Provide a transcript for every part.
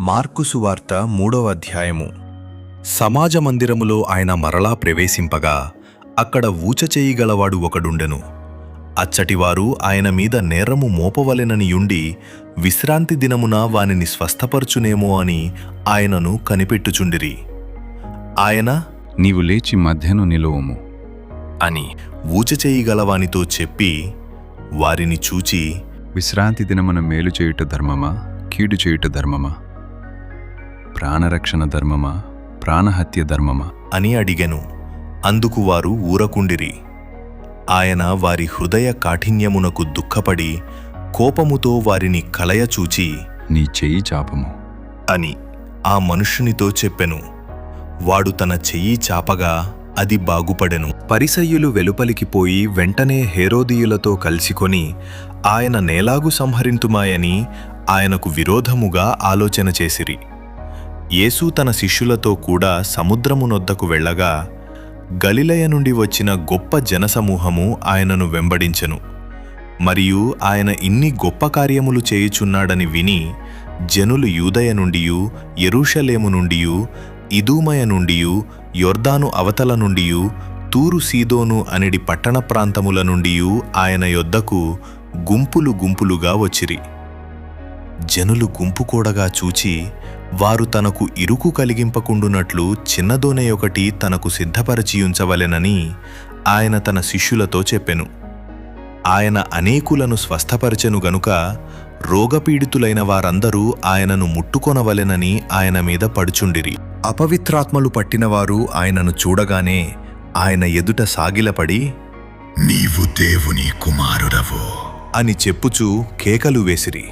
Mark సువార్త 3వ అధ్యాయము. సమాజ మందిరములో ఆయన మరలా ప్రవేశింపగా అక్కడ ఊచచేయగలవాడు ఒకడుండెను. అచ్చటివారు ఆయన మీద నేరము మోపవలెననియుండి విశ్రాంతి దినమున వానిని స్వస్థపరచునేమో అని ఆయనను కనిపెట్టుచుండిరి. ఆయన, నీవు లేచి మధ్యను నిలువము అని ఊచచేయగలవానితో చెప్పి వారిని చూచి, విశ్రాంతి దినమున మేలు చేయుట ధర్మమా, కీడు చేయుట ధర్మమా? ప్రాణరక్షణ ధర్మమా, ప్రాణహత్య ధర్మమా అని అడిగెను. అందుకు వారు ఊరకుండిరి. ఆయన వారి హృదయ కాఠిన్యమునకు దుఃఖపడి కోపముతో వారిని కలయచూచి, నీ చెయ్యి చాపము అని ఆ మనుష్యునితో చెప్పెను. వాడు తన చెయ్యి చాపగా అది బాగుపడెను. పరిసయ్యులు వెలుపలికి పోయి వెంటనే హేరోదీయులతో కల్సికొని ఆయన నేలాగు సంహరింతుమాయని ఆయనకు విరోధముగా ఆలోచన చేసిరి. యేసు తన శిష్యులతో కూడా సముద్రమునొద్దకు వెళ్ళగా గలిలయ నుండి వచ్చిన గొప్ప జనసమూహము ఆయనను వెంబడించెను. మరియు ఆయన ఇన్ని గొప్ప కార్యములు చేయుచున్నాడని విని జనులు యూదయ నుండియు, యెరూషలేము నుండియు, ఇదూమయ నుండియు, యొర్దాను అవతల నుండియు, తూరు సీదోను అనడి పట్టణ ప్రాంతముల నుండియు ఆయన యొద్దకు గుంపులు గుంపులుగా వచ్చిరి. జనులు గుంపుకూడగా చూచి వారు తనకు ఇరుకు కలిగింపకుండునట్లు చిన్నదోనె ఒకటి తనకు సిద్ధపరచియుంచవలెనని ఆయన తన శిష్యులతో చెప్పెను. ఆయన అనేకులను స్వస్థపరచెను గనుక రోగపీడితులైన వారందరూ ఆయనను ముట్టుకొనవలెనని ఆయన మీద పడుచుండిరి. అపవిత్రాత్మలు పట్టినవారు ఆయనను చూడగానే ఆయన ఎదుట సాగిలపడి, నీవు దేవుని కుమారుడవు అని చెప్పుచూ కేకలు వేసిరి.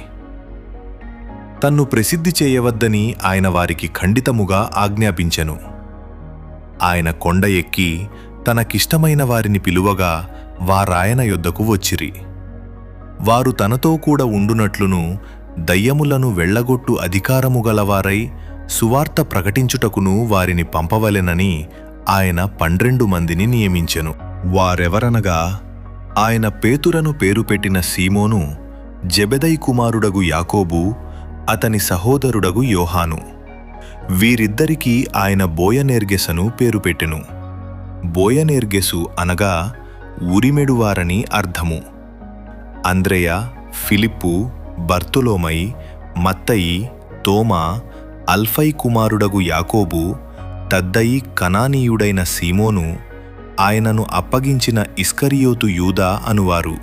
తన్ను ప్రసిద్ధి చేయవద్దని ఆయన వారికి ఖండితముగా ఆజ్ఞాపించెను. ఆయన కొండ ఎక్కి తనకిష్టమైన వారిని పిలువగా వారాయన యొద్దకు వచ్చిరి. వారు తనతో కూడా ఉండునట్లును దయ్యములను వెళ్ళగొట్టు అధికారము గలవారై సువార్త ప్రకటించుటకును వారిని పంపవలెనని ఆయన 12 మందిని నియమించెను. వారెవరనగా, ఆయన పేతురను పేరు పెట్టిన సీమోను, జెబెదయి కుమారుడగు యాకోబు, అతని సహోదరుడగు యోహాను. వీరిద్దరికీ ఆయన బోయనేర్గెసను పేరు పెట్టెను. బోయనేర్గెసు అనగా ఉరిమెడువారని అర్థము. అంద్రెయ, ఫిలిప్పు, బర్తులోమై, మత్తయి, తోమా, అల్ఫై కుమారుడగు యాకోబు, తద్దయి కనానీయుడైన సీమోను, ఆయనను అప్పగించిన ఇస్కరియోతు యూదా అనువారు.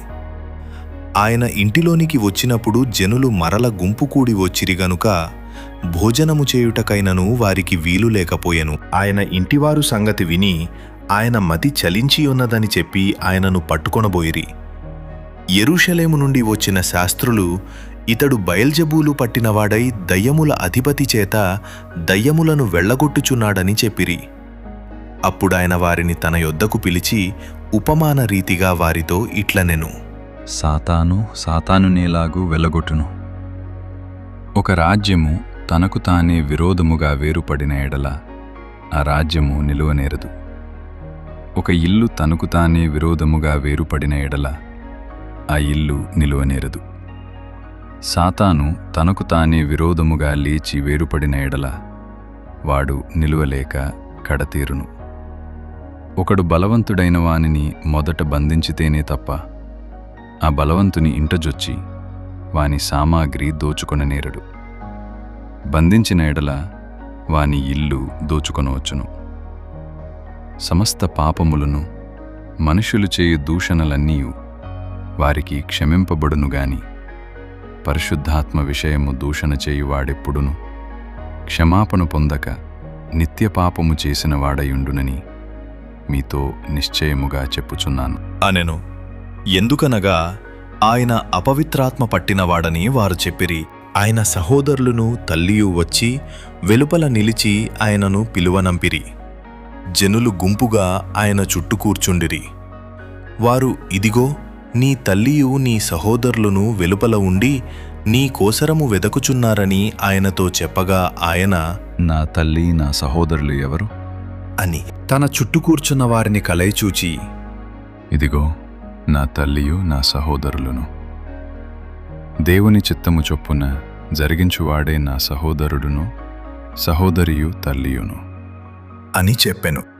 ఆయన ఇంటిలోనికి వచ్చినప్పుడు జనులు మరల గుంపు కూడి వచ్చిరి గనుక భోజనము చేయుటకైనను వారికి వీలు లేకపోయెను. ఆయన ఇంటివారు సంగతి విని ఆయన మతి చలించియున్నదని చెప్పి ఆయనను పట్టుకొనబోయిరి. యెరూషలేము నుండి వచ్చిన శాస్త్రులు, ఇతడు బయల్జెబూలు పట్టినవాడై దయ్యముల అధిపతి చేత దయ్యములను వెళ్ళగొట్టుచున్నాడని చెప్పిరి. అప్పుడాయన వారిని తన యొద్దకు పిలిచి ఉపమాన రీతిగా వారితో ఇట్లనెను. సాతాను సాతానునేలాగు వెళ్ళగొట్టును. ఒక రాజ్యము తనకు తానే విరోధముగా వేరుపడిన ఎడల ఆ రాజ్యము నిలువనేరదు. ఒక ఇల్లు తనకు తానే విరోధముగా వేరుపడిన ఎడల ఆ ఇల్లు నిలువనేరదు. సాతాను తనకు తానే విరోధముగా లేచి వేరుపడిన ఎడల వాడు నిలువలేక కడతీరును. ఒకడు బలవంతుడైన వానిని మొదట బంధించితేనే తప్ప ఆ బలవంతుని ఇంటజొచ్చి వాని సామాగ్రి దోచుకొననేరడు. బంధించిన ఎడల వాని ఇల్లు దోచుకొనవచ్చును. సమస్త పాపములను మనుషులు చేయు దూషణలన్నీయు వారికి క్షమింపబడును గాని పరిశుద్ధాత్మ విషయము దూషణ చేయువాడెప్పుడును క్షమాపణ పొందక నిత్య పాపము చేసిన వాడయుండునని మీతో నిశ్చయముగా చెప్పుచున్నాను అనెను. ఎందుకనగా ఆయన అపవిత్రాత్మ పట్టినవాడని వారు చెప్పిరి. ఆయన సహోదరులను తల్లియు వచ్చి వెలుపల నిలిచి ఆయనను పిలువనంపిరి. జనులు గుంపుగా ఆయన చుట్టూ కూర్చుండిరి. వారు, ఇదిగో నీ తల్లియు నీ సహోదరులను వెలుపల ఉండి నీ కోసరము వెదకుచున్నారని ఆయనతో చెప్పగా ఆయన, నా తల్లి నా సహోదరులు ఎవరు అని తన చుట్టూ కూర్చున్న వారిని కలయచూచి, ఇదిగో నా తల్లియు నా సహోదరులను. దేవుని చిత్తము చొప్పున జరిగించువాడే నా సహోదరుడును సహోదరియు తల్లియును. అని చెప్పెను.